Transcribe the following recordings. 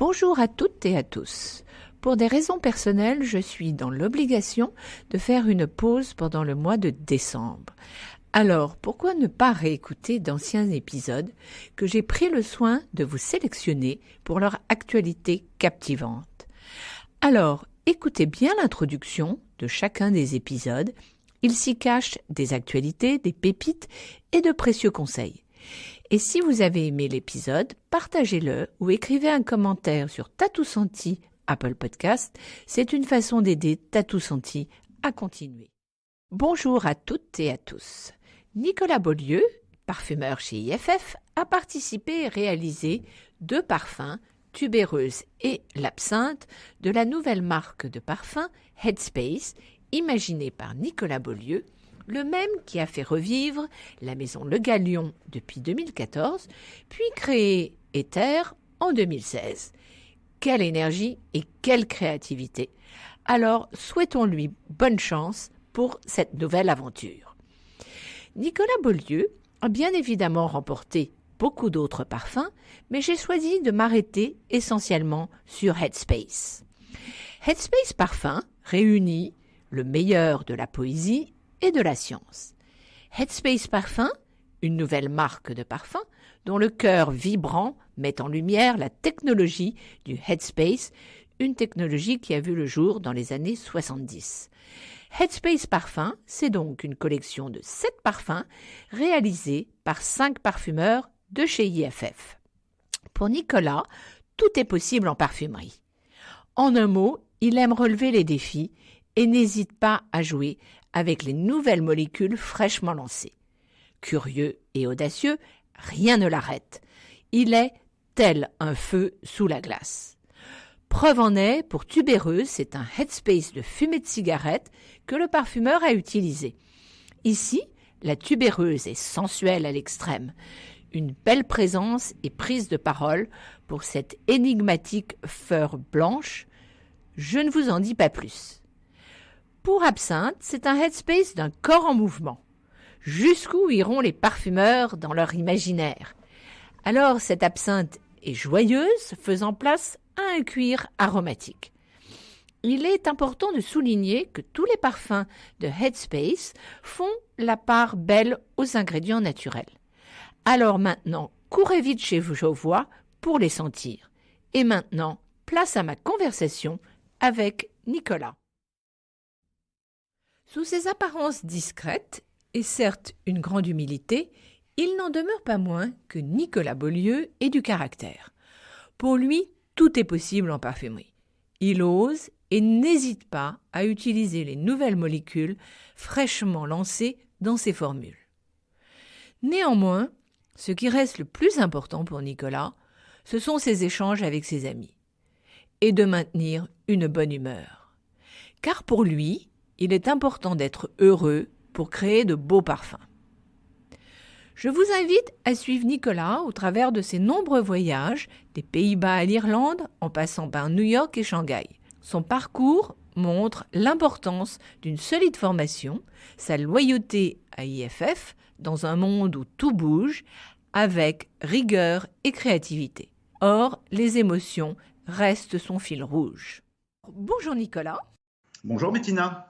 Bonjour à toutes et à tous. Pour des raisons personnelles, je suis dans l'obligation de faire une pause pendant le mois de décembre. Alors, pourquoi ne pas réécouter d'anciens épisodes que j'ai pris le soin de vous sélectionner pour leur actualité captivante? Alors, écoutez bien l'introduction de chacun des épisodes. Il s'y cache des actualités, des pépites et de précieux conseils. Et si vous avez aimé l'épisode, partagez-le ou écrivez un commentaire sur Tatou Senti Apple Podcast. C'est une façon d'aider Tatou Senti à continuer. Bonjour à toutes et à tous. Nicolas Beaulieu, parfumeur chez IFF, a participé et réalisé 2 parfums, Tubéreuse et l'Absinthe, de la nouvelle marque de parfum Headspace, imaginée par Nicolas Beaulieu, le même qui a fait revivre la maison Le Galion depuis 2014, puis créé Ether en 2016. Quelle énergie et quelle créativité! Alors, souhaitons-lui bonne chance pour cette nouvelle aventure. Nicolas Beaulieu a bien évidemment remporté beaucoup d'autres parfums, mais j'ai choisi de m'arrêter essentiellement sur Headspace. Headspace Parfum réunit le meilleur de la poésie et de la science. Headspace Parfum, une nouvelle marque de parfum dont le cœur vibrant met en lumière la technologie du Headspace, une technologie qui a vu le jour dans les années 70. Headspace Parfum, c'est donc une collection de 7 parfums réalisés par 5 parfumeurs de chez IFF. Pour Nicolas, tout est possible en parfumerie. En un mot, il aime relever les défis et n'hésite pas à jouer avec les nouvelles molécules fraîchement lancées. Curieux et audacieux, rien ne l'arrête. Il est tel un feu sous la glace. Preuve en est, pour Tubéreuse, c'est un Headspace de fumée de cigarette que le parfumeur a utilisé. Ici, la tubéreuse est sensuelle à l'extrême. Une belle présence et prise de parole pour cette énigmatique fleur blanche. Je ne vous en dis pas plus. Pour Absinthe, c'est un Headspace d'un corps en mouvement. Jusqu'où iront les parfumeurs dans leur imaginaire? Alors, cette absinthe est joyeuse, faisant place à un cuir aromatique. Il est important de souligner que tous les parfums de Headspace font la part belle aux ingrédients naturels. Alors maintenant, courez vite chez Jovois pour les sentir. Et maintenant, place à ma conversation avec Nicolas. Sous ses apparences discrètes, et certes une grande humilité, il n'en demeure pas moins que Nicolas Beaulieu est du caractère. Pour lui, tout est possible en parfumerie. Il ose et n'hésite pas à utiliser les nouvelles molécules fraîchement lancées dans ses formules. Néanmoins, ce qui reste le plus important pour Nicolas, ce sont ses échanges avec ses amis et de maintenir une bonne humeur. Car pour lui, il est important d'être heureux pour créer de beaux parfums. Je vous invite à suivre Nicolas au travers de ses nombreux voyages, des Pays-Bas à l'Irlande, en passant par New York et Shanghai. Son parcours montre l'importance d'une solide formation, sa loyauté à IFF, dans un monde où tout bouge, avec rigueur et créativité. Or, les émotions restent son fil rouge. Bonjour Nicolas. Bonjour Bettina.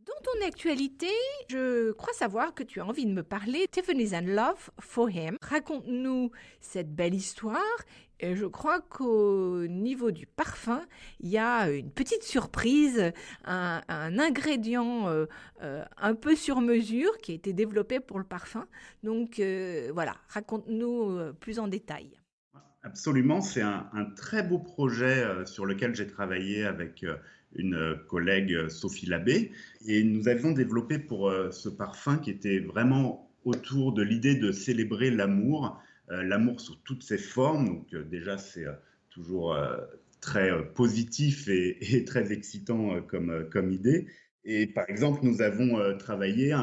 Dans ton actualité, je crois savoir que tu as envie de me parler Tiffany's and Love for Him. Raconte-nous cette belle histoire. Et je crois qu'au niveau du parfum, il y a une petite surprise, un ingrédient un peu sur mesure qui a été développé pour le parfum. Donc voilà, raconte-nous plus en détail. Absolument, c'est un très beau projet sur lequel j'ai travaillé avec une collègue, Sophie Labbé, et nous avions développé pour ce parfum qui était vraiment autour de l'idée de célébrer l'amour, l'amour sous toutes ses formes. Donc déjà, c'est toujours très positif et très excitant comme idée. Et par exemple, nous avons travaillé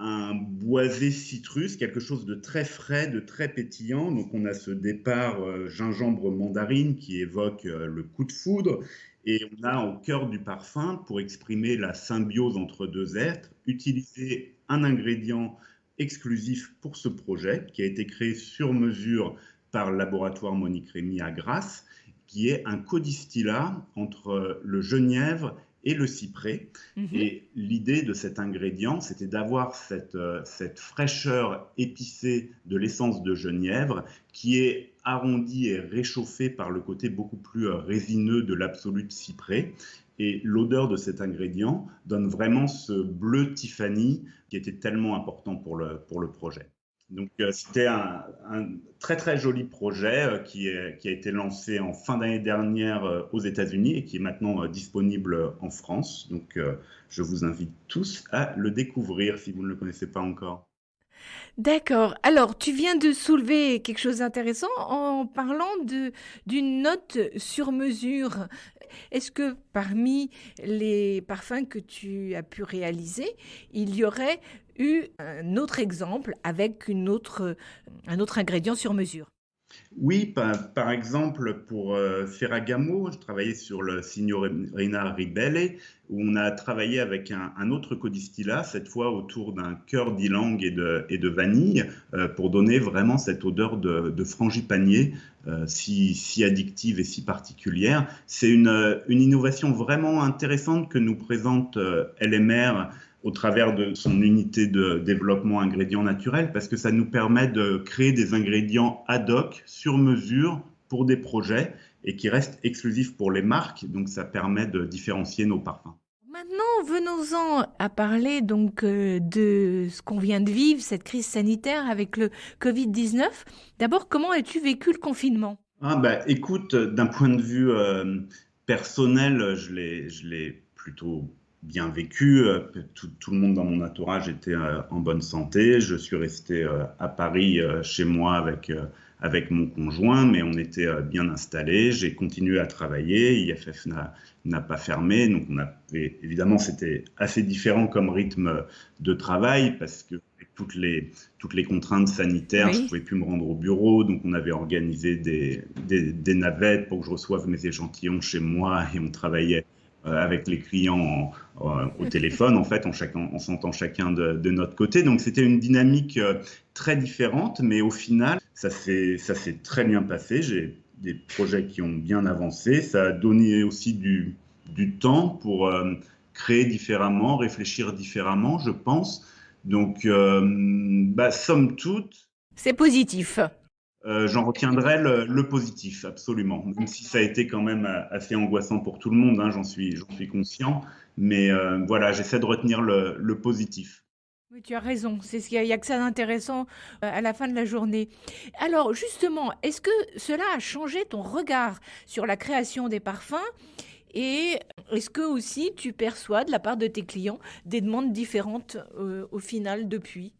un boisé citrus, quelque chose de très frais, de très pétillant. Donc on a ce départ gingembre mandarine qui évoque le coup de foudre. Et on a au cœur du parfum, pour exprimer la symbiose entre deux êtres, utilisé un ingrédient exclusif pour ce projet qui a été créé sur mesure par le laboratoire Monique Rémy à Grasse, qui est un codistillat entre le genièvre et le cyprès. Et l'idée de cet ingrédient, c'était d'avoir cette fraîcheur épicée de l'essence de genièvre qui est arrondie et réchauffée par le côté beaucoup plus résineux de l'absolu de cyprès. Et l'odeur de cet ingrédient donne vraiment ce bleu Tiffany qui était tellement important pour le projet. Donc c'était un très très joli projet qui a été lancé en fin d'année dernière aux États-Unis et qui est maintenant disponible en France. Donc je vous invite tous à le découvrir si vous ne le connaissez pas encore. D'accord. Alors, tu viens de soulever quelque chose d'intéressant en parlant d'une note sur mesure. Est-ce que parmi les parfums que tu as pu réaliser, il y aurait eu un autre exemple avec un autre ingrédient sur mesure? Oui, par exemple, pour Ferragamo, je travaillais sur le Signorina Ribelle, où on a travaillé avec un autre codistillat, cette fois autour d'un cœur d'ylang et de vanille, pour donner vraiment cette odeur de frangipanier si addictive et si particulière. C'est une innovation vraiment intéressante que nous présente LMR au travers de son unité de développement ingrédients naturels, parce que ça nous permet de créer des ingrédients ad hoc, sur mesure, pour des projets, et qui restent exclusifs pour les marques, donc ça permet de différencier nos parfums. Maintenant, venons-en à parler donc de ce qu'on vient de vivre, cette crise sanitaire avec le Covid-19. D'abord, comment as-tu vécu le confinement? Ah bah, écoute, d'un point de vue personnel, je l'ai plutôt bien vécu. Tout le monde dans mon entourage était en bonne santé. Je suis resté à Paris chez moi avec mon conjoint, mais on était bien installés. J'ai continué à travailler. IFF n'a pas fermé. Donc évidemment, c'était assez différent comme rythme de travail parce que avec toutes les contraintes sanitaires, je ne Oui. pouvais plus me rendre au bureau. Donc on avait organisé des navettes pour que je reçoive mes échantillons chez moi et on travaillait avec les clients au téléphone, en fait, on s'entend chacun de notre côté. Donc, c'était une dynamique très différente, mais au final, ça s'est très bien passé. J'ai des projets qui ont bien avancé. Ça a donné aussi du temps pour créer différemment, réfléchir différemment, je pense. Donc, somme toute, C'est positif. j'en retiendrai le positif, absolument. Même si ça a été quand même assez angoissant pour tout le monde, hein, j'en suis conscient. Mais voilà, j'essaie de retenir le positif. Oui, tu as raison. Il y a que ça d'intéressant à la fin de la journée. Alors, justement, est-ce que cela a changé ton regard sur la création des parfums? Et est-ce que aussi tu perçois de la part de tes clients des demandes différentes au final depuis?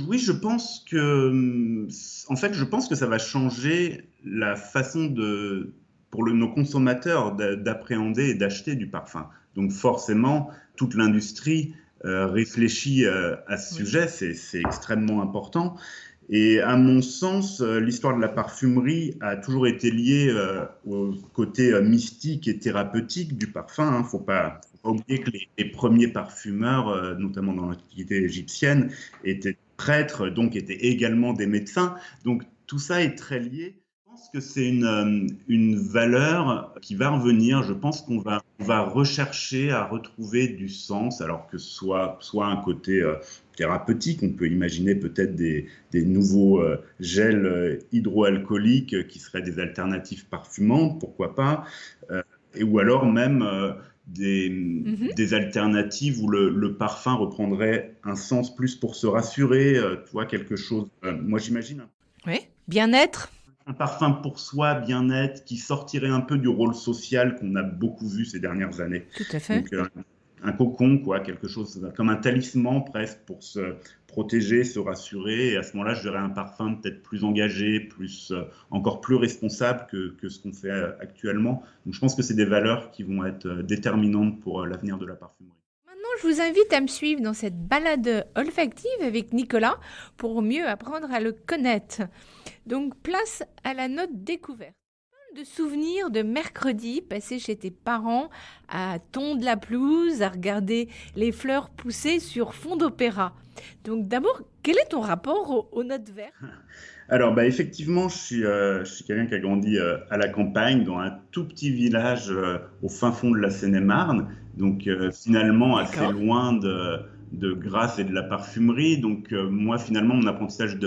Oui, je pense en fait, je pense que ça va changer la façon pour nos consommateurs d'appréhender et d'acheter du parfum. Donc forcément, toute l'industrie réfléchit à ce Oui. sujet, c'est extrêmement important. Et à mon sens, l'histoire de la parfumerie a toujours été liée au côté mystique et thérapeutique du parfum. Hein. Faut pas oublier que les premiers parfumeurs, notamment dans l'Antiquité égyptienne, étaient prêtres, donc étaient également des médecins. Donc tout ça est très lié. Je pense que c'est une valeur qui va revenir. Je pense on va rechercher à retrouver du sens, alors que soit un côté thérapeutique, on peut imaginer peut-être des nouveaux gels hydroalcooliques qui seraient des alternatives parfumantes, pourquoi pas, ou alors même Mhm. des alternatives où le parfum reprendrait un sens plus pour se rassurer, tu vois, quelque chose. Moi, j'imagine Oui. Bien-être? un parfum pour soi, bien-être, qui sortirait un peu du rôle social qu'on a beaucoup vu ces dernières années. Tout à fait. Donc, un cocon, quoi, quelque chose comme un talisman presque pour se protéger, se rassurer. Et à ce moment-là, je dirais un parfum peut-être plus engagé, encore plus responsable que ce qu'on fait actuellement. Donc, je pense que c'est des valeurs qui vont être déterminantes pour l'avenir de la parfumerie. Maintenant, je vous invite à me suivre dans cette balade olfactive avec Nicolas pour mieux apprendre à le connaître. Donc, place à la note découverte. de souvenirs de mercredi passés chez tes parents à tondre la pelouse, à regarder les fleurs pousser sur fond d'opéra. Donc d'abord, quel est ton rapport aux notes vertes? Alors, effectivement, je suis quelqu'un qui a grandi à la campagne, dans un tout petit village au fin fond de la Seine-et-Marne, donc finalement assez D'accord. loin de Grasse et de la parfumerie. Donc moi, finalement, mon apprentissage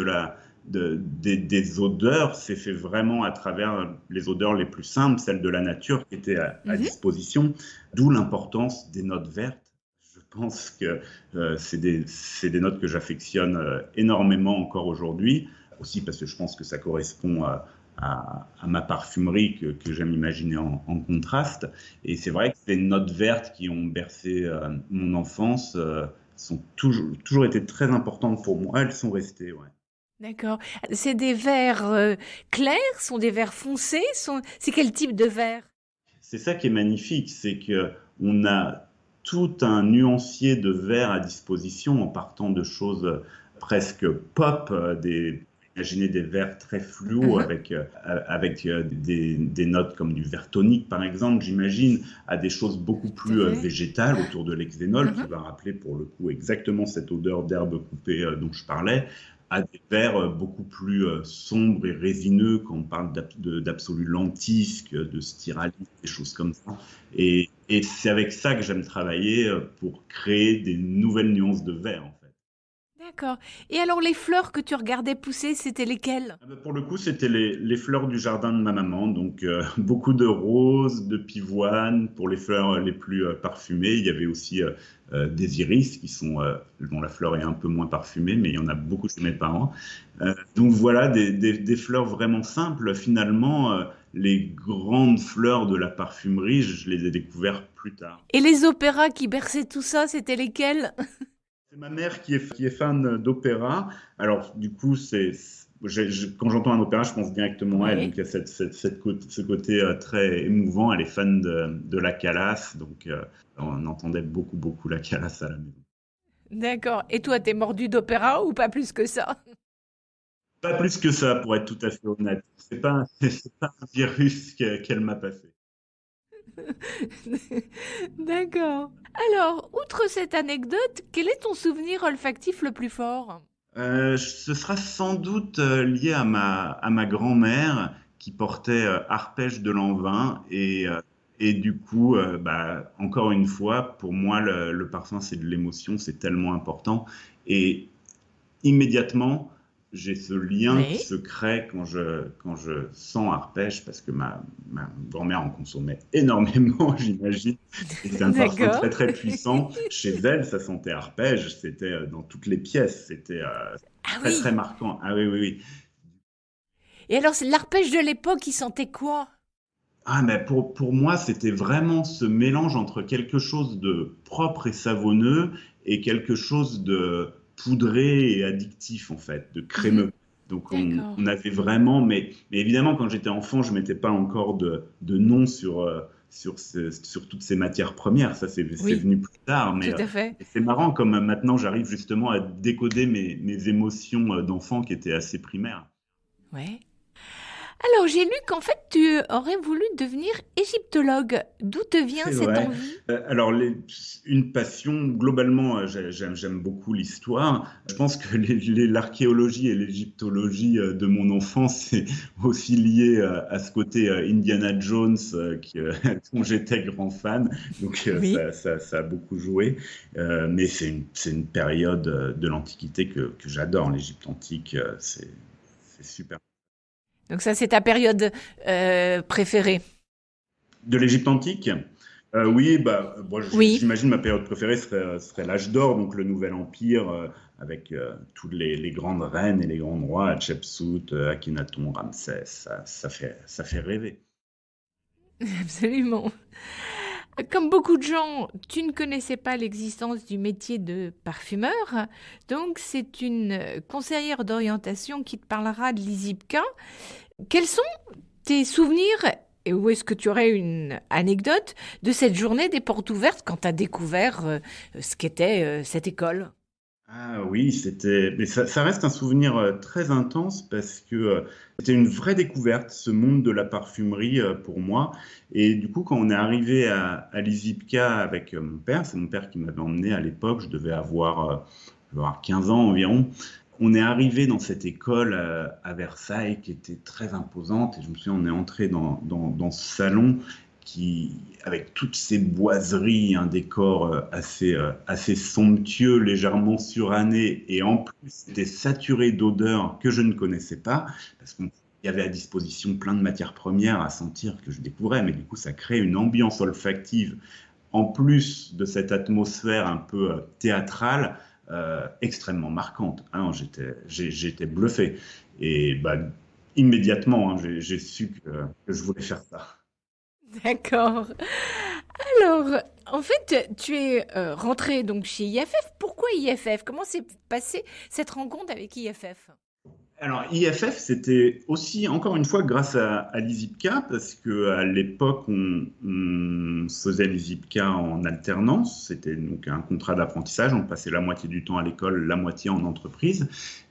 des odeurs s'est fait vraiment à travers les odeurs les plus simples, celles de la nature qui étaient à Mhm. disposition, d'où l'importance des notes vertes. Je pense que c'est des notes que j'affectionne énormément encore aujourd'hui, aussi parce que je pense que ça correspond à ma parfumerie que j'aime imaginer en contraste. Et c'est vrai que ces notes vertes qui ont bercé mon enfance sont toujours été très importantes pour moi. Elles sont restées, ouais. D'accord. C'est des verres clairs, sont des verres foncés, c'est quel type de verre? C'est ça qui est magnifique, c'est que on a tout un nuancier de verres à disposition en partant de choses presque pop, imaginez des verres très fluo Mhm. avec des notes comme du verre tonique par exemple, j'imagine, à des choses beaucoup Tout à plus fait. végétales autour de l'hexénol qui Mhm. va rappeler pour le coup exactement cette odeur d'herbe coupée dont je parlais, à des verres beaucoup plus sombres et résineux quand on parle d'absolu lentisque, de styralite, des choses comme ça. Et c'est avec ça que j'aime travailler pour créer des nouvelles nuances de vert en fait. D'accord. Et alors les fleurs que tu regardais pousser, c'était lesquelles? Pour le coup, c'était les fleurs du jardin de ma maman, donc beaucoup de roses, de pivoines pour les fleurs les plus parfumées. Il y avait aussi des iris dont la fleur est un peu moins parfumée, mais il y en a beaucoup chez mes parents. Donc voilà, des fleurs vraiment simples. Finalement, les grandes fleurs de la parfumerie, je les ai découvertes plus tard. Et les opéras qui berçaient tout ça, c'était lesquels? C'est ma mère qui est fan d'opéra. Alors, du coup, quand j'entends un opéra, je pense directement à elle. Donc, Oui. il y a ce côté très émouvant. Elle est fan de la Calas. Donc, on entendait beaucoup, beaucoup la Calas à la maison. D'accord. Et toi, t'es mordu d'opéra ou pas plus que ça? Pas plus que ça, pour être tout à fait honnête. C'est pas un virus qu'elle m'a passé. D'accord. Alors, outre cette anecdote, quel est ton souvenir olfactif le plus fort? Ce sera sans doute lié à ma grand-mère qui portait Arpège de Lanvin et du coup, encore une fois, pour moi, le parfum, c'est de l'émotion, c'est tellement important. Et immédiatement, j'ai ce lien qui Oui. se crée quand je sens Arpège, parce que ma grand-mère en consommait énormément, j'imagine. Et c'est un parfum D'accord. très très puissant. Chez elle, ça sentait Arpège, c'était dans toutes les pièces, c'était Ah très très oui. marquant. Ah oui, oui, oui. Et alors, c'est l'arpège de l'époque, il sentait quoi? Ah, mais pour moi, c'était vraiment ce mélange entre quelque chose de propre et savonneux et quelque chose de poudré et addictif, en fait, de Mhm. crémeux. Donc, on D'accord. avait vraiment, mais évidemment, quand j'étais enfant, je ne mettais pas encore de nom sur toutes ces matières premières. Ça, c'est Oui, venu plus tard. tout à fait. Mais c'est marrant, comme maintenant, j'arrive justement à décoder mes émotions d'enfant qui étaient assez primaires. Ouais. Alors, j'ai lu qu'en fait, tu aurais voulu devenir égyptologue. D'où te vient C'est cette vrai. envie? Alors, une passion, globalement, j'aime beaucoup l'histoire. Je pense que l'archéologie et l'égyptologie de mon enfance, c'est aussi lié à ce côté Indiana Jones dont j'étais grand fan. Donc, Oui. ça a beaucoup joué. Mais c'est une période de l'Antiquité que j'adore. L'Égypte antique, c'est super. Donc ça, c'est ta période préférée. De l'Égypte antique? Oui, moi, Oui. j'imagine ma période préférée serait l'âge d'or, donc le Nouvel Empire, avec toutes les grandes reines et les grands rois, Hatshepsut, Akhenaton, Ramsès, ça fait rêver. Absolument. Comme beaucoup de gens, tu ne connaissais pas l'existence du métier de parfumeur, donc c'est une conseillère d'orientation qui te parlera de l'ISIPCA. Quels sont tes souvenirs et où est-ce que tu aurais une anecdote de cette journée des portes ouvertes quand tu as découvert ce qu'était cette école? Ah oui, mais ça reste un souvenir très intense parce que c'était une vraie découverte, ce monde de la parfumerie pour moi. Et du coup, quand on est arrivé à l'ISIPCA avec mon père, c'est mon père qui m'avait emmené à l'époque, je devais avoir 15 ans environ. On est arrivé dans cette école à Versailles qui était très imposante. Et je me souviens, on est entré dans ce salon avec toutes ces boiseries, un décor assez somptueux, légèrement suranné, et en plus, c'était saturé d'odeurs que je ne connaissais pas, parce qu'il y avait à disposition plein de matières premières à sentir que je découvrais, mais du coup, ça crée une ambiance olfactive, en plus de cette atmosphère un peu théâtrale, extrêmement marquante. Ah non, j'étais bluffé. Et bah, immédiatement, hein, j'ai su que je voulais faire ça. D'accord. Alors, en fait, tu es rentré donc chez IFF. Pourquoi IFF? Comment s'est passée cette rencontre avec IFF? Alors, IFF, c'était aussi, encore une fois, grâce à l'ISIPCA, parce qu'à l'époque, on faisait l'ISIPCA en alternance. C'était donc un contrat d'apprentissage. On passait la moitié du temps à l'école, la moitié en entreprise.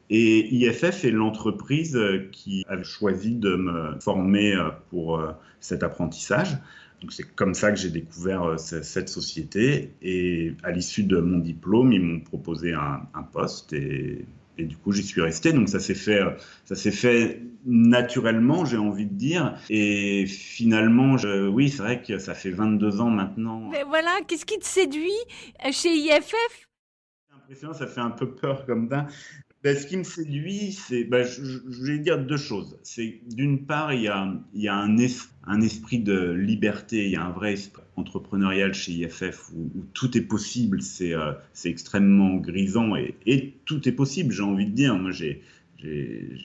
Et IFF est l'entreprise qui a choisi de me former pour cet apprentissage. Donc, c'est comme ça que j'ai découvert cette société. Et à l'issue de mon diplôme, ils m'ont proposé un poste et du coup, j'y suis resté. Donc, ça s'est fait naturellement, j'ai envie de dire. Et finalement, oui, c'est vrai que ça fait 22 ans maintenant. Mais voilà, qu'est-ce qui te séduit chez IFF? C'est impressionnant, ça fait un peu peur comme ça. Ben, ce qui me séduit, je vais dire deux choses. C'est d'une part, il y a un esprit de liberté, il y a un vrai esprit entrepreneurial chez IFF où tout est possible. C'est extrêmement grisant et tout est possible, j'ai envie de dire. Moi,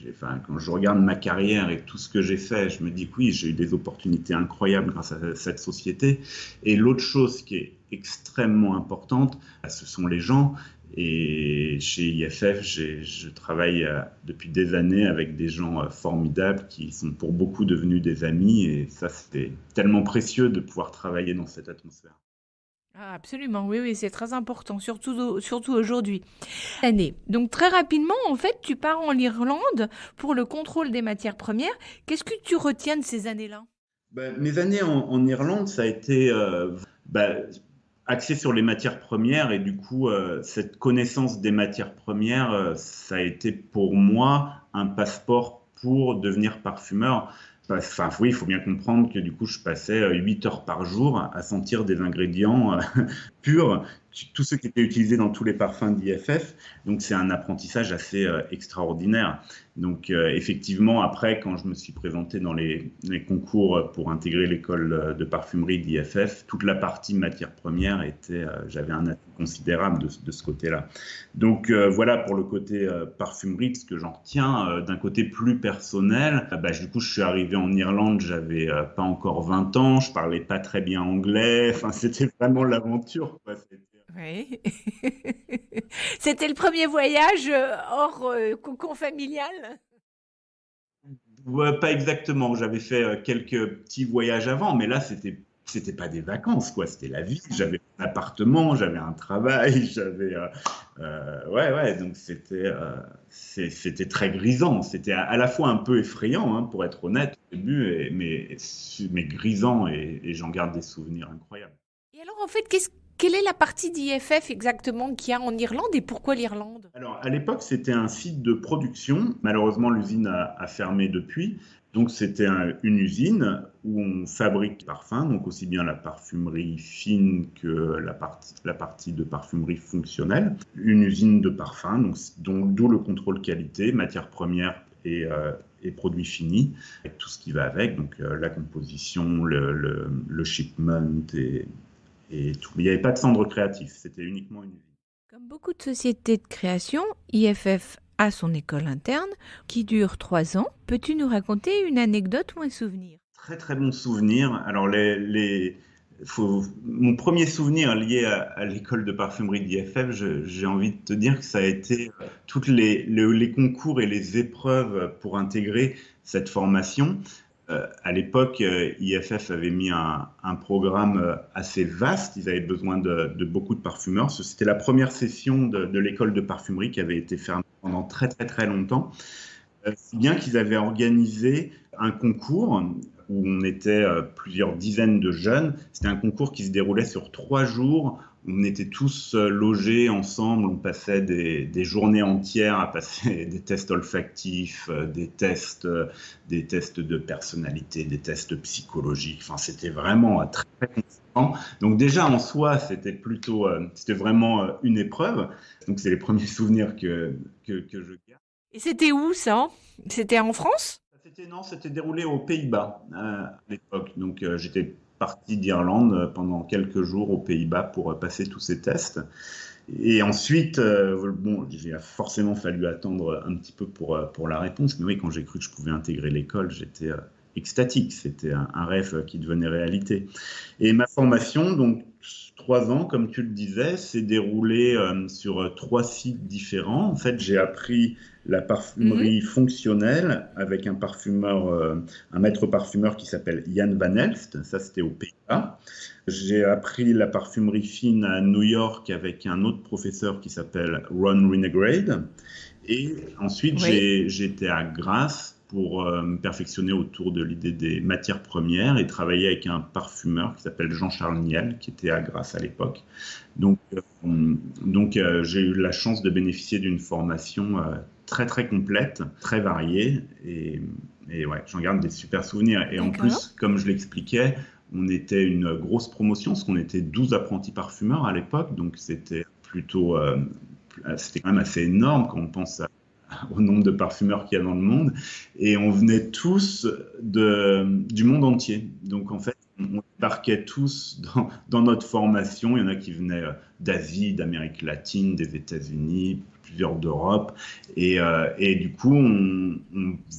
enfin, quand je regarde ma carrière et tout ce que j'ai fait, je me dis que oui, j'ai eu des opportunités incroyables grâce à cette société. Et l'autre chose qui est extrêmement importante, ce sont les gens. Et chez IFF, je travaille depuis des années avec des gens formidables qui sont pour beaucoup devenus des amis. Et ça, c'est tellement précieux de pouvoir travailler dans cette atmosphère. Ah, absolument, oui, oui, c'est très important, surtout aujourd'hui. Année. Donc très rapidement, en fait, tu pars en Irlande pour le contrôle des matières premières. Qu'est-ce que tu retiens de ces années-là? Ben, mes années en Irlande, ça a été ben, axé sur les matières premières et du coup, cette connaissance des matières premières, ça a été pour moi un passeport pour devenir parfumeur. Enfin, oui, il faut bien comprendre que du coup, je passais 8 heures par jour à sentir des ingrédients purs, tout ce qui était utilisé dans tous les parfums d'IFF. Donc, c'est un apprentissage assez extraordinaire. Donc, effectivement, après, quand je me suis présenté dans les concours pour intégrer l'école de parfumerie d'IFF, toute la partie matière première j'avais un atout considérable de ce côté-là. Donc, voilà pour le côté parfumerie, ce que j'en retiens. D'un côté plus personnel, du coup, je suis arrivé en Irlande, j'avais pas encore 20 ans, je parlais pas très bien anglais. Enfin, c'était vraiment l'aventure, quoi. Oui. C'était le premier voyage hors cocon familial. Ouais, pas exactement. J'avais fait quelques petits voyages avant, mais là, c'était pas des vacances, quoi. C'était la vie. J'avais un appartement, j'avais un travail, ouais, ouais. Donc c'était très grisant. C'était à la fois un peu effrayant, hein, pour être honnête au début, mais grisant et j'en garde des souvenirs incroyables. Et alors, en fait, quelle est la partie d'IFF exactement qu'il y a en Irlande et pourquoi l'Irlande? Alors, à l'époque, c'était un site de production. Malheureusement, l'usine a fermé depuis. Donc, c'était une usine où on fabrique des parfums, donc aussi bien la parfumerie fine que la partie de parfumerie fonctionnelle. Une usine de parfums, d'où le contrôle qualité, matières premières et produits finis, avec tout ce qui va avec, donc la composition, le shipment et tout. Mais il n'y avait pas de centre créatif, c'était uniquement une usine. Comme beaucoup de sociétés de création, IFF a son école interne qui dure 3 ans. Peux-tu nous raconter une anecdote ou un souvenir? Très très bon souvenir. Alors mon premier souvenir lié à l'école de parfumerie d'IFF, j'ai envie de te dire que ça a été toutes les concours et les épreuves pour intégrer cette formation. À l'époque, IFF avait mis un programme assez vaste. Ils avaient besoin de beaucoup de parfumeurs. C'était la première session de l'école de parfumerie qui avait été fermée pendant très très très longtemps. Si bien qu'ils avaient organisé un concours où on était plusieurs dizaines de jeunes. C'était un concours qui se déroulait sur 3 jours. On était tous logés ensemble. On passait des journées entières à passer des tests olfactifs, des tests de personnalité, des tests psychologiques. Enfin, c'était vraiment très, très consistant. Donc déjà en soi, c'était vraiment une épreuve. Donc c'est les premiers souvenirs que je garde. Et c'était où ça? C'était en France? Non, c'était déroulé aux Pays-Bas à l'époque. Donc j'étais parti d'Irlande pendant quelques jours aux Pays-Bas pour passer tous ces tests. Et ensuite, bon, il a forcément fallu attendre un petit peu pour la réponse. Mais oui, quand j'ai cru que je pouvais intégrer l'école, j'étais extatique. C'était un rêve qui devenait réalité. Et ma formation, donc 3 ans, comme tu le disais, s'est déroulée sur 3 sites différents. En fait, j'ai appris la parfumerie fonctionnelle avec un maître parfumeur qui s'appelle Jan van Elst. Ça, c'était aux Pays-Bas. J'ai appris la parfumerie fine à New York avec un autre professeur qui s'appelle Ron Renegade. Et ensuite, Oui. j'étais à Grasse pour me perfectionner autour de l'idée des matières premières et travailler avec un parfumeur qui s'appelle Jean-Charles Niel, qui était à Grasse à l'époque. Donc, j'ai eu la chance de bénéficier d'une formation très très complète, très variée, et ouais, j'en garde des super souvenirs. Et en D'accord. plus, comme je l'expliquais, on était une grosse promotion, parce qu'on était 12 apprentis parfumeurs à l'époque, donc c'était quand même assez énorme quand on pense au nombre de parfumeurs qu'il y a dans le monde. Et on venait tous du monde entier. Donc en fait, on débarquait tous dans notre formation. Il y en a qui venaient d'Asie, d'Amérique latine, des États-Unis, plusieurs d'Europe. Et du coup, on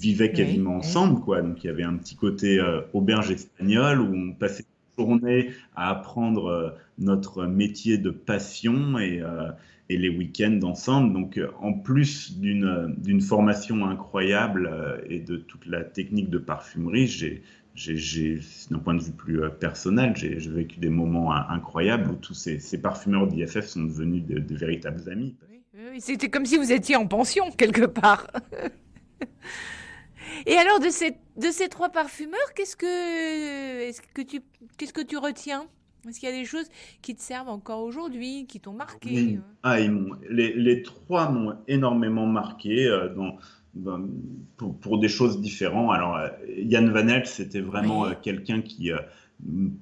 vivait Oui, quasiment oui. ensemble, quoi. Donc il y avait un petit côté auberge espagnole où on passait une journée à apprendre notre métier de passion et les week-ends ensemble. Donc, en plus d'une formation incroyable et de toute la technique de parfumerie, d'un point de vue plus personnel, j'ai vécu des moments incroyables où tous ces parfumeurs d'IFF sont devenus de véritables amis. Oui, oui, oui. C'était comme si vous étiez en pension quelque part. Et alors de ces trois parfumeurs, qu'est-ce que tu retiens? Est-ce qu'il y a des choses qui te servent encore aujourd'hui, qui t'ont marqué? Oui, les trois m'ont énormément marqué pour des choses différentes. Alors, Jan Van Eyck, c'était vraiment Oui. quelqu'un qui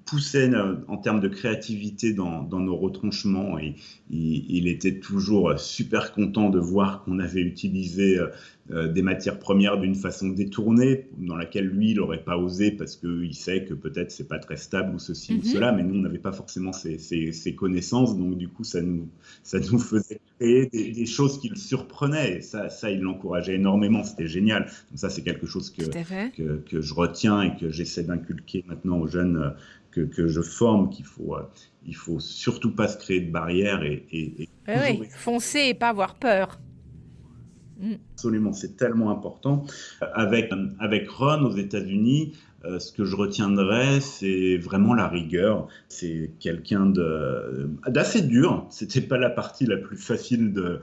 poussait en termes de créativité dans nos retranchements. Et il était toujours super content de voir qu'on avait utilisé des matières premières d'une façon détournée, dans laquelle lui, il n'aurait pas osé parce qu'il sait que peut-être c'est pas très stable ou ceci ou Mhm. cela, mais nous, on n'avait pas forcément ces connaissances, donc du coup, ça nous faisait créer des choses qui le surprenaient, et ça il l'encourageait énormément, c'était génial. Donc ça, c'est quelque chose Tout à fait. que je retiens et que j'essaie d'inculquer maintenant aux jeunes que je forme, il faut surtout pas se créer de barrières et Oui, toujours oui. Foncer et pas avoir peur. Mm. absolument, c'est tellement important. Avec Ron aux États-Unis, ce que je retiendrai, c'est vraiment la rigueur. C'est quelqu'un d'assez dur. C'était pas la partie la plus facile de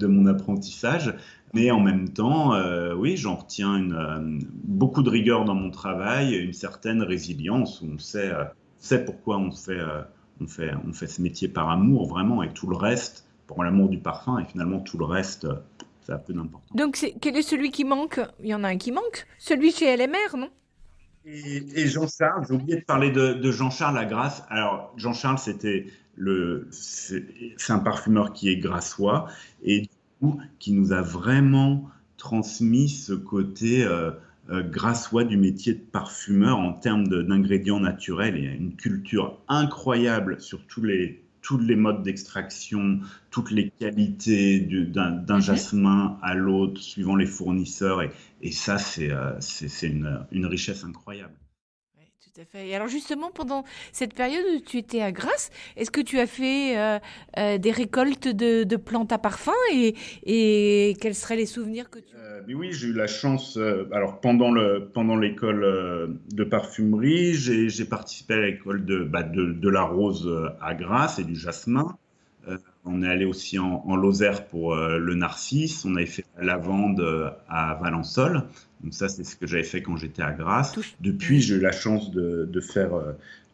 mon apprentissage, mais en même temps, oui, j'en retiens beaucoup de rigueur dans mon travail, une certaine résilience où on sait pourquoi on fait ce métier par amour vraiment, et tout le reste pour l'amour du parfum, et finalement tout le reste, ça a peu d'importance. Donc quel est celui qui manque? Il y en a un qui manque. Celui chez LMR, non? Et Jean-Charles, j'ai oublié de parler de Jean-Charles Lagrasse. Alors, Jean-Charles, c'est un parfumeur qui est grassois et du coup, qui nous a vraiment transmis ce côté grassois du métier de parfumeur en termes d'ingrédients naturels. Il y a une culture incroyable sur tous les modes d'extraction, toutes les qualités d'un Mhm. jasmin à l'autre, suivant les fournisseurs. Et ça, c'est une richesse incroyable. Oui, tout à fait. Et alors justement, pendant cette période où tu étais à Grasse, est-ce que tu as fait des récoltes de plantes à parfum et quels seraient les souvenirs que tu... Mais oui, j'ai eu la chance. Alors pendant l'école de parfumerie, j'ai participé à l'école de la rose à Grasse et du jasmin. On est allé aussi en Lozère pour le narcisse. On avait fait la lavande à Valençol. Donc ça, c'est ce que j'avais fait quand j'étais à Grasse. touches? Depuis, j'ai eu la chance de faire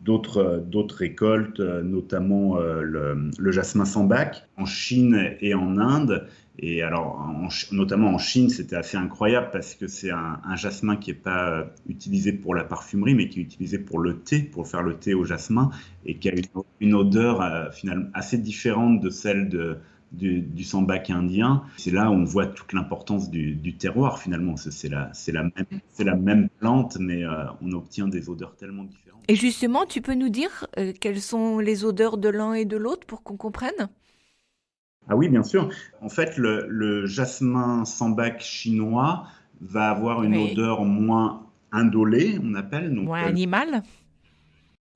d'autres récoltes, notamment le jasmin sambac en Chine et en Inde. Et alors, notamment en Chine, c'était assez incroyable parce que c'est un jasmin qui n'est pas utilisé pour la parfumerie, mais qui est utilisé pour le thé, pour faire le thé au jasmin, et qui a une odeur finalement assez différente de celle du sambac indien. C'est là où on voit toute l'importance du terroir finalement. C'est la même plante, mais on obtient des odeurs tellement différentes. Et justement, tu peux nous dire quelles sont les odeurs de l'un et de l'autre pour qu'on comprenne? Ah oui, bien sûr. En fait, le jasmin sambac chinois va avoir une Oui. odeur moins indolée, on appelle. Donc, Moins animal?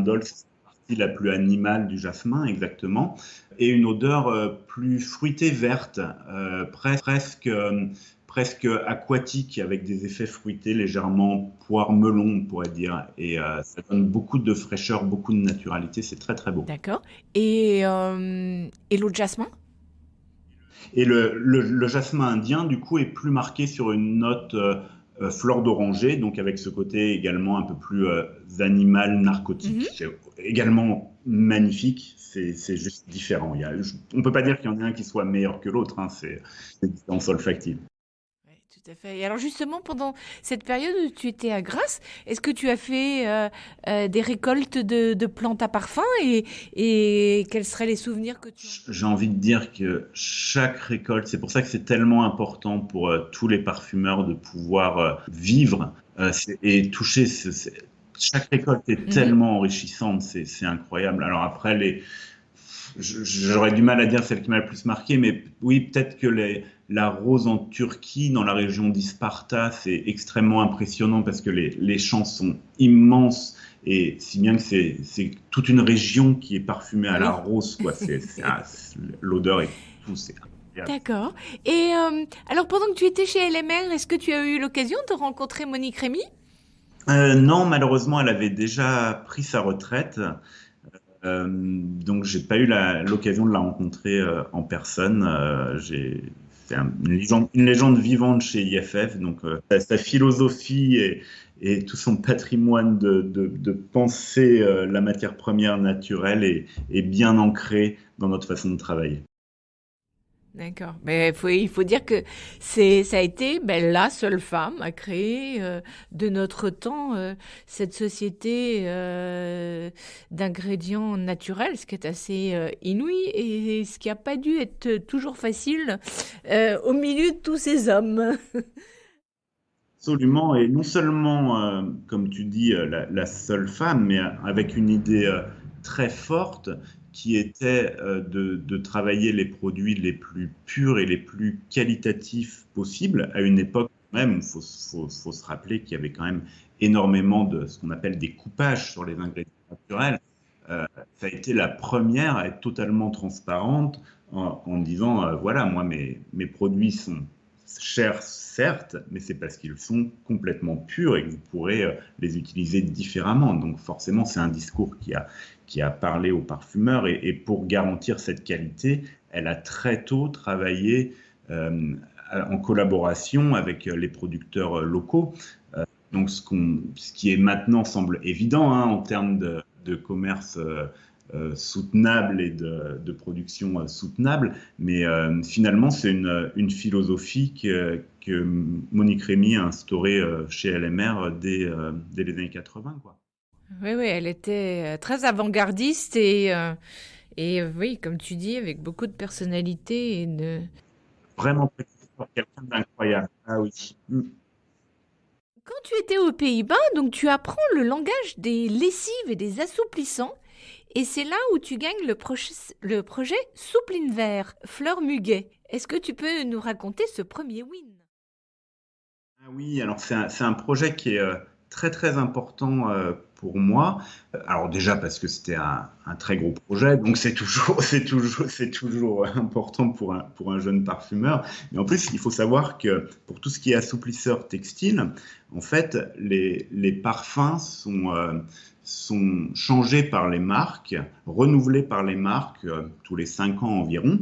l'indole, c'est la partie la plus animale du jasmin, exactement. Et une odeur plus fruitée verte, presque aquatique, avec des effets fruités légèrement poire-melon, on pourrait dire. Et ça donne beaucoup de fraîcheur, beaucoup de naturalité. C'est très, très beau. D'accord. Et l'eau de jasmin? Et le jasmin indien, du coup, est plus marqué sur une note fleur d'oranger, donc avec ce côté également un peu plus animal, narcotique. Mhm. C'est également magnifique, c'est juste différent. On ne peut pas dire qu'il y en a un qui soit meilleur que l'autre, hein, c'est différence olfactive. Oui, tout à fait. Et alors justement, pendant cette période où tu étais à Grasse, est-ce que tu as fait des récoltes de plantes à parfum et quels seraient les souvenirs que tu en... J'ai envie de dire que chaque récolte, c'est pour ça que c'est tellement important pour tous les parfumeurs de pouvoir vivre et toucher. Chaque récolte est Mhm. tellement enrichissante, c'est incroyable. Alors après, j'aurais du mal à dire celle qui m'a le plus marqué, mais oui, peut-être que la rose en Turquie, dans la région d'Isparta, c'est extrêmement impressionnant parce que les champs sont immenses et si bien que c'est toute une région qui est parfumée à la Oui. rose, quoi. L'odeur et tout, c'est incroyable. D'accord. Et alors pendant que tu étais chez LMR, est-ce que tu as eu l'occasion de rencontrer Monique Rémy? Non, malheureusement, elle avait déjà pris sa retraite. Donc, j'ai pas eu l'occasion de la rencontrer en personne. C'est une légende vivante chez IFF. Donc, sa philosophie et tout son patrimoine de penser la matière première naturelle est bien ancré dans notre façon de travailler. D'accord. Mais il faut dire que ça a été la seule femme à créer de notre temps cette société d'ingrédients naturels, ce qui est assez inouï et ce qui n'a pas dû être toujours facile au milieu de tous ces hommes. Absolument, et non seulement, comme tu dis, la seule femme, mais avec une idée très forte qui était de travailler les produits les plus purs et les plus qualitatifs possibles à une époque même. Il faut se rappeler qu'il y avait quand même énormément de ce qu'on appelle des coupages sur les ingrédients naturels. Ça a été la première à être totalement transparente en disant, voilà, moi, mes produits sont chers, certes, mais c'est parce qu'ils sont complètement purs et que vous pourrez les utiliser différemment. Donc forcément, c'est un discours qui a parlé aux parfumeurs et pour garantir cette qualité, elle a très tôt travaillé en collaboration avec les producteurs locaux. Donc ce qui est maintenant semble évident hein, en termes de commerce soutenable et de production soutenable. Mais finalement, c'est une philosophie que Monique Rémy a instaurée chez LMR dès les années 80, quoi. Oui, oui, elle était très avant-gardiste oui, comme tu dis, avec beaucoup de personnalité et de... Vraiment pour quelqu'un d'incroyable. Ah oui. Mm. Quand tu étais aux Pays-Bas, donc tu apprends le langage des lessives et des assouplissants, et c'est là où tu gagnes le projet Soupline Vert, Fleur Muguet. Est-ce que tu peux nous raconter ce premier win? Ah oui, alors c'est un projet très très important pour moi. Alors déjà parce que c'était un très gros projet, donc c'est toujours important pour un jeune parfumeur. Mais en plus, il faut savoir que pour tout ce qui est assouplisseur textile, en fait, les parfums sont changés par les marques, renouvelés par les marques tous les 5 ans environ.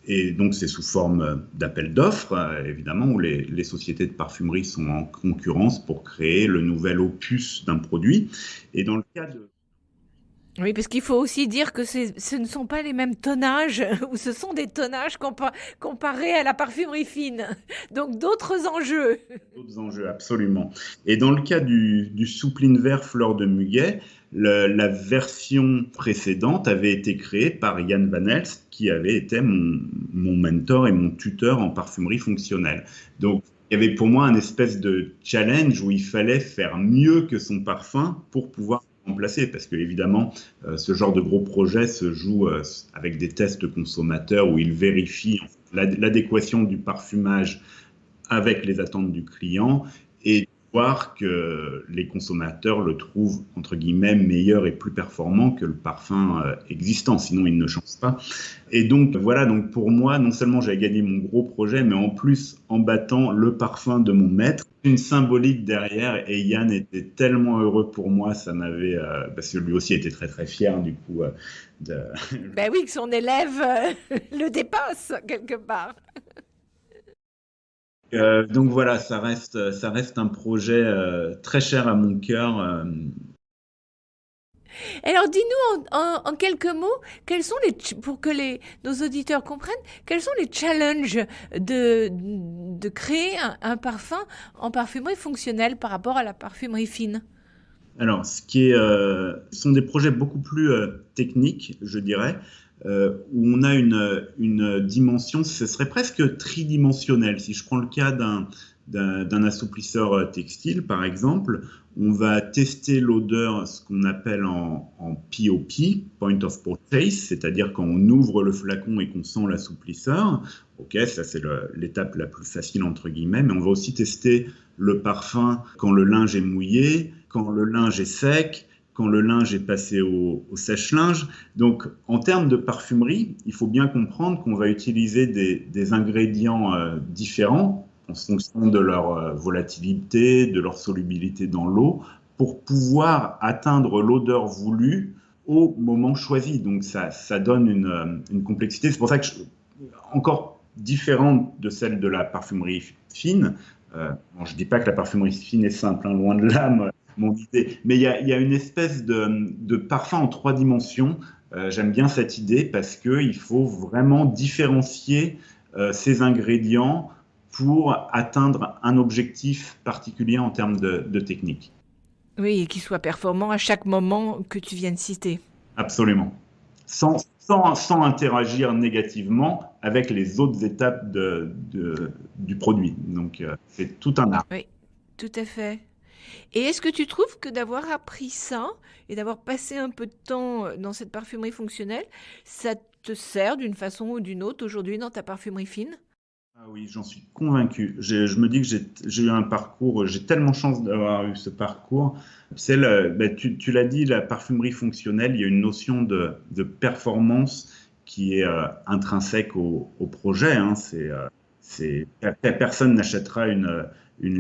Et donc, c'est sous forme d'appel d'offres, évidemment, où les sociétés de parfumerie sont en concurrence pour créer le nouvel opus d'un produit. Et dans le cas de... Oui, parce qu'il faut aussi dire que ce ne sont pas les mêmes tonnages, ou ce sont des tonnages comparés à la parfumerie fine. Donc d'autres enjeux. D'autres enjeux, absolument. Et dans le cas du soupline vert fleur de muguet, la version précédente avait été créée par Jan Van Elst, qui avait été mon mentor et mon tuteur en parfumerie fonctionnelle. Donc, il y avait pour moi un espèce de challenge où il fallait faire mieux que son parfum pour pouvoir remplacer, parce que évidemment, ce genre de gros projet se joue avec des tests consommateurs où il vérifie l'adéquation du parfumage avec les attentes du client et voir que les consommateurs le trouvent, entre guillemets, meilleur et plus performant que le parfum existant, sinon il ne change pas. Et donc, voilà, donc pour moi, non seulement j'ai gagné mon gros projet, mais en plus, en battant le parfum de mon maître, une symbolique derrière, et Yann était tellement heureux pour moi, ça m'avait, parce que lui aussi était très très fier du coup de... Ben oui, que son élève le dépasse quelque part. Donc voilà, ça reste un projet très cher à mon cœur. Alors dis-nous en quelques mots, pour que nos auditeurs comprennent, quels sont les challenges de créer un parfum en parfumerie fonctionnelle par rapport à la parfumerie fine? Alors, ce sont des projets beaucoup plus techniques, je dirais, où on a une dimension, ce serait presque tridimensionnel. Si je prends le cas d'un assouplisseur textile, par exemple, on va tester l'odeur, ce qu'on appelle en POP, Point of Purchase, c'est-à-dire quand on ouvre le flacon et qu'on sent l'assouplisseur. Ok, ça c'est l'étape la plus facile entre guillemets, mais on va aussi tester le parfum quand le linge est mouillé, quand le linge est sec, quand le linge est passé au sèche-linge. Donc, en termes de parfumerie, il faut bien comprendre qu'on va utiliser des ingrédients différents en fonction de leur volatilité, de leur solubilité dans l'eau, pour pouvoir atteindre l'odeur voulue au moment choisi. Donc, ça donne une complexité. C'est pour ça que encore différente de celle de la parfumerie fine. Bon, je ne dis pas que la parfumerie fine est simple, hein, loin de là, mon idée. Mais il y a une espèce de parfum en 3 dimensions. J'aime bien cette idée parce qu'il faut vraiment différencier ces ingrédients pour atteindre un objectif particulier en termes de technique. Oui, et qu'il soit performant à chaque moment que tu viens de citer. Absolument. Sans interagir négativement avec les autres étapes du produit. Donc, c'est tout un art. Oui, tout à fait. Et est-ce que tu trouves que d'avoir appris ça et d'avoir passé un peu de temps dans cette parfumerie fonctionnelle, ça te sert d'une façon ou d'une autre aujourd'hui dans ta parfumerie fine? Ah oui, j'en suis convaincu. Je me dis que j'ai eu un parcours, j'ai tellement chance d'avoir eu ce parcours. Tu l'as dit, la parfumerie fonctionnelle, il y a une notion de performance qui est intrinsèque au projet. Hein. Personne n'achètera une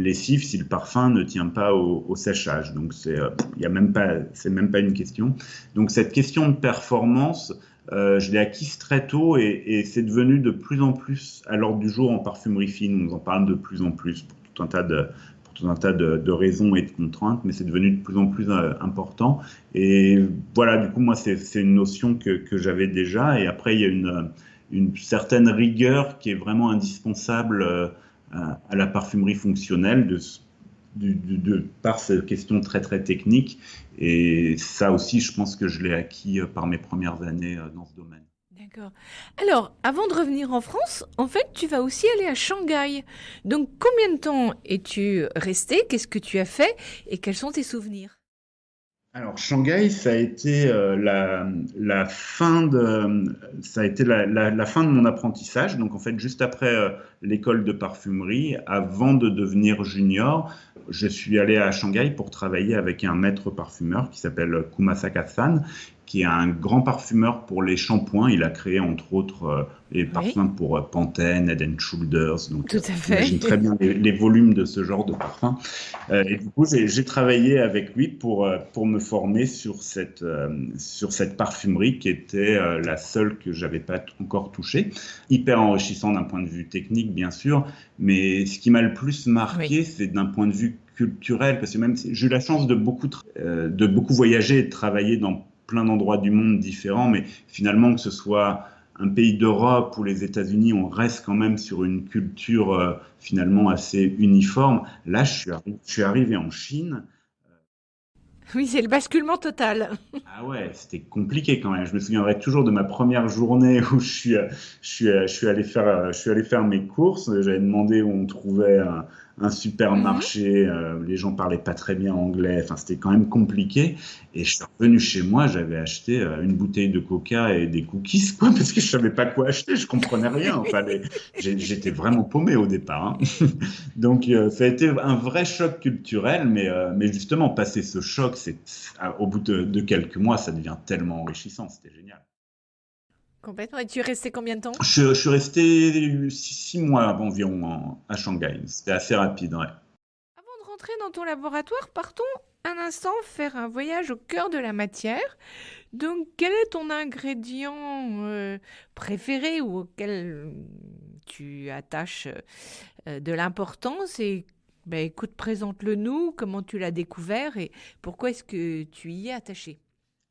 lessive si le parfum ne tient pas au séchage. Donc il y a même pas, c'est même pas une question. Donc cette question de performance, je l'ai acquise très tôt et c'est devenu de plus en plus à l'ordre du jour en parfumerie fine. On en parle de plus en plus pour tout un tas de raisons et de contraintes, mais c'est devenu de plus en plus important. Et voilà, du coup, moi, c'est une notion que j'avais déjà. Et après, il y a une certaine rigueur qui est vraiment indispensable à la parfumerie fonctionnelle par ces questions très très techniques. Et ça aussi, je pense que je l'ai acquis par mes premières années dans ce domaine. D'accord. Alors, avant de revenir en France, en fait, tu vas aussi aller à Shanghai. Donc, combien de temps es-tu resté? Qu'est-ce que tu as fait? Et quels sont tes souvenirs? Alors, Shanghai, ça a été la fin ça a été la fin de mon apprentissage. Donc, en fait, juste après l'école de parfumerie, avant de devenir junior, je suis allé à Shanghai pour travailler avec un maître parfumeur qui s'appelle Kumasaka-san, qui est un grand parfumeur pour les shampoings. Il a créé, entre autres, les Oui, parfums pour Pantene, Head and Shoulders. Donc, tout à j'imagine fait. très bien les volumes de ce genre de parfum. Et du coup, j'ai travaillé avec lui pour me former sur cette parfumerie qui était la seule que j'avais pas encore touchée. Hyper enrichissant d'un point de vue technique, bien sûr, mais ce qui m'a le plus Oui. marqué, c'est d'un point de vue culturel, parce que même si j'ai eu la chance de beaucoup voyager et de travailler dans plein d'endroits du monde différents, mais finalement, que ce soit un pays d'Europe ou les États-Unis, on reste quand même sur une culture finalement assez uniforme. Là, je suis arrivé en Chine. Oui, c'est le basculement total. Ah ouais, c'était compliqué quand même. Je me souviendrai toujours de ma première journée où je suis allé faire mes courses. J'avais demandé où on trouvait un Mhm. supermarché. Les gens parlaient pas très bien anglais. Enfin, c'était quand même compliqué. Et je suis revenu chez moi. J'avais acheté une bouteille de Coca et des cookies, quoi, parce que je savais pas quoi acheter. Je comprenais rien. Enfin, j'étais vraiment paumé au départ, hein. Donc, ça a été un vrai choc culturel, mais justement, passer ce choc, au bout de quelques mois, ça devient tellement enrichissant. C'était génial. Complètement. Et tu es resté combien de temps? Je suis resté 6 mois environ à Shanghai. C'était assez rapide, ouais. Avant de rentrer dans ton laboratoire, partons un instant faire un voyage au cœur de la matière. Donc, quel est ton ingrédient préféré ou auquel tu attaches de l'importance et ben, écoute, présente-le nous, comment tu l'as découvert et pourquoi est-ce que tu y es attaché?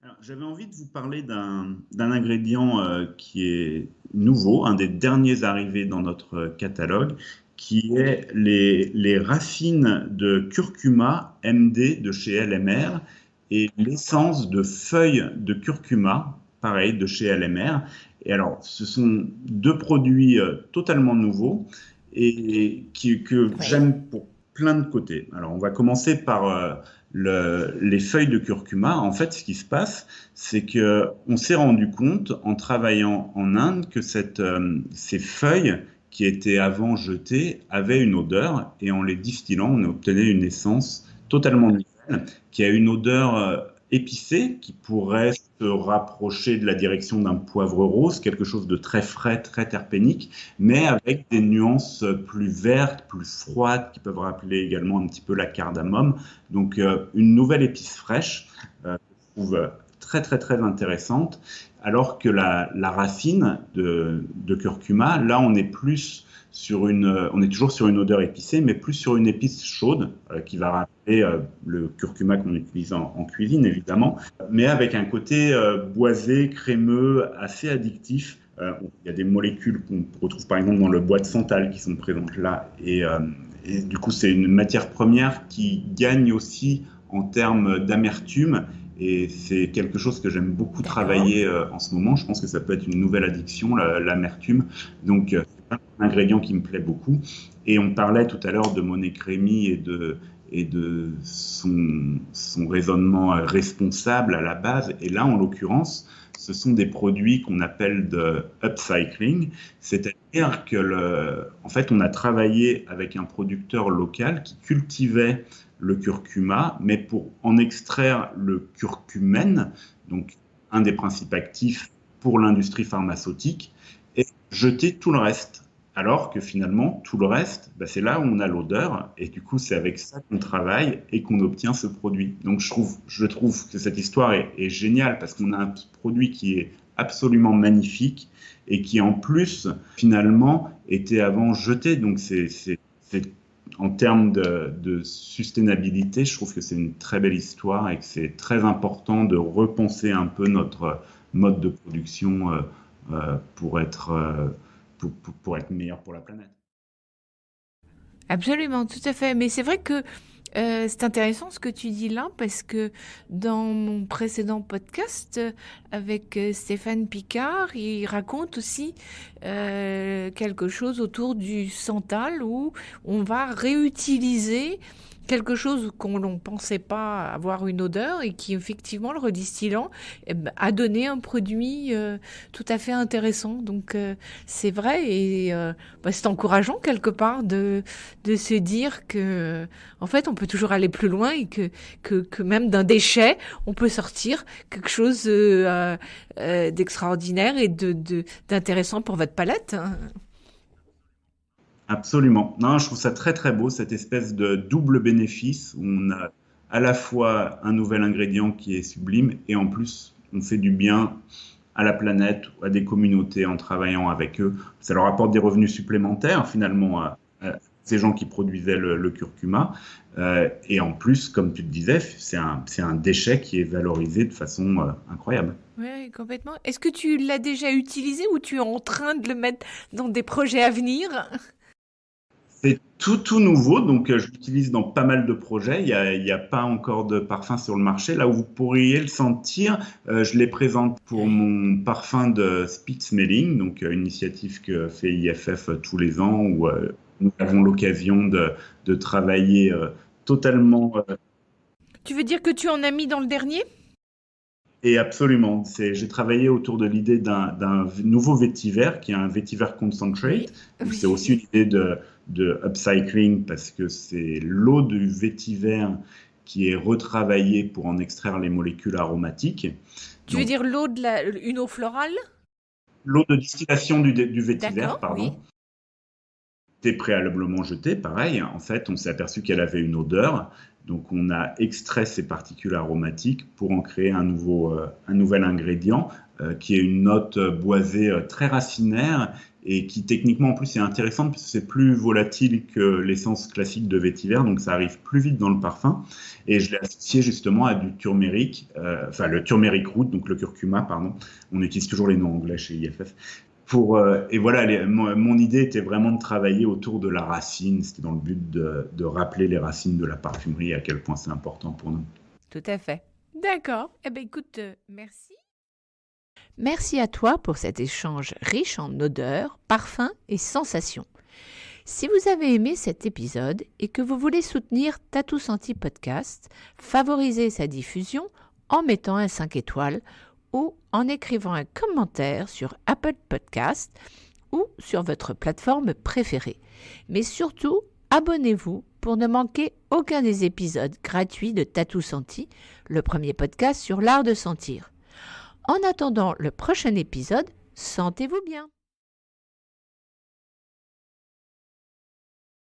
Alors, j'avais envie de vous parler d'un ingrédient qui est nouveau, un des derniers arrivés dans notre catalogue, qui est les racines de curcuma MD de chez LMR et l'essence de feuilles de curcuma, pareil, de chez LMR. Et alors, ce sont deux produits totalement nouveaux et que Oui. j'aime pour plein de côtés. Alors, on va commencer par les feuilles de curcuma. En fait, ce qui se passe, c'est que on s'est rendu compte en travaillant en Inde que ces feuilles qui étaient avant jetées avaient une odeur et en les distillant, on obtenait une essence totalement nouvelle qui a une odeur épicée qui pourrait se rapprocher de la direction d'un poivre rose, quelque chose de très frais, très terpénique, mais avec des nuances plus vertes, plus froides, qui peuvent rappeler également un petit peu la cardamome. Donc une nouvelle épice fraîche, je trouve très très très intéressante, alors que la racine de curcuma, là on est toujours sur une odeur épicée, mais plus sur une épice chaude qui va rappeler le curcuma qu'on utilise en cuisine évidemment, mais avec un côté boisé, crémeux, assez addictif. Il y a des molécules qu'on retrouve par exemple dans le bois de santal qui sont présentes là. Et du coup, c'est une matière première qui gagne aussi en termes d'amertume. Et c'est quelque chose que j'aime beaucoup D'accord. travailler en ce moment. Je pense que ça peut être une nouvelle addiction, l'amertume. Donc, c'est un ingrédient qui me plaît beaucoup. Et on parlait tout à l'heure de Monet Crémy et de son raisonnement responsable à la base. Et là, en l'occurrence, ce sont des produits qu'on appelle de upcycling, c'est-à-dire que en fait, on a travaillé avec un producteur local qui cultivait le curcuma, mais pour en extraire le curcumène, donc un des principes actifs pour l'industrie pharmaceutique, et jeter tout le reste. Alors que finalement, tout le reste, bah, c'est là où on a l'odeur, et du coup, c'est avec ça qu'on travaille et qu'on obtient ce produit. Donc, je trouve que cette histoire est géniale parce qu'on a un produit qui est absolument magnifique et qui, en plus, finalement, était avant jeté. Donc, en termes de sustainabilité, je trouve que c'est une très belle histoire et que c'est très important de repenser un peu notre mode de production pour pour être meilleur pour la planète. Absolument, tout à fait. Mais c'est vrai que c'est intéressant ce que tu dis là, parce que dans mon précédent podcast avec Stéphane Picard, il raconte aussi quelque chose autour du santal où on va réutiliser quelque chose qu'on ne pensait pas avoir une odeur et qui, effectivement, le redistillant a donné un produit tout à fait intéressant. Donc, c'est vrai et c'est encourageant quelque part de se dire que, en fait, on peut toujours aller plus loin et que même d'un déchet, on peut sortir quelque chose d'extraordinaire et d'intéressant pour votre palette. Hein. Absolument. Non, je trouve ça très très beau, cette espèce de double bénéfice où on a à la fois un nouvel ingrédient qui est sublime et en plus on fait du bien à la planète, à des communautés en travaillant avec eux. Ça leur apporte des revenus supplémentaires finalement à ces gens qui produisaient le curcuma. Et en plus, comme tu le disais, c'est un déchet qui est valorisé de façon incroyable. Oui, complètement. Est-ce que tu l'as déjà utilisé ou tu es en train de le mettre dans des projets à venir? C'est tout nouveau, donc je l'utilise dans pas mal de projets. Il y a pas encore de parfum sur le marché. Là où vous pourriez le sentir, je les présente pour mon parfum de Speed Smelling, donc une initiative que fait IFF tous les ans, où nous avons l'occasion de travailler totalement. Tu veux dire que tu en as mis dans le dernier? Et absolument, j'ai travaillé autour de l'idée d'un nouveau vétiver qui est un vétiver concentrate. Donc c'est aussi une idée de upcycling parce que c'est l'eau du vétiver qui est retravaillée pour en extraire les molécules aromatiques. Tu veux dire une eau florale? L'eau de distillation du vétiver, pardon. Oui. Était préalablement jetée, pareil. En fait, on s'est aperçu qu'elle avait une odeur. Donc, on a extrait ces particules aromatiques pour en créer un nouvel ingrédient qui est une note boisée très racinaire et qui, techniquement, en plus, est intéressante parce que c'est plus volatile que l'essence classique de vétiver. Donc, ça arrive plus vite dans le parfum. Et je l'ai associé justement à du turmeric, le turmeric root, donc le curcuma, pardon. On utilise toujours les noms anglais chez IFF. Et voilà, mon idée était vraiment de travailler autour de la racine. C'était dans le but de rappeler les racines de la parfumerie et à quel point c'est important pour nous. Tout à fait. D'accord. Eh bien, écoute, merci. Merci à toi pour cet échange riche en odeurs, parfums et sensations. Si vous avez aimé cet épisode et que vous voulez soutenir Tattoo Senti Podcast, favorisez sa diffusion en mettant un 5 étoiles ou en écrivant un commentaire sur Apple Podcast ou sur votre plateforme préférée. Mais surtout, abonnez-vous pour ne manquer aucun des épisodes gratuits de Tattoo Senti, le premier podcast sur l'art de sentir. En attendant le prochain épisode, sentez-vous bien.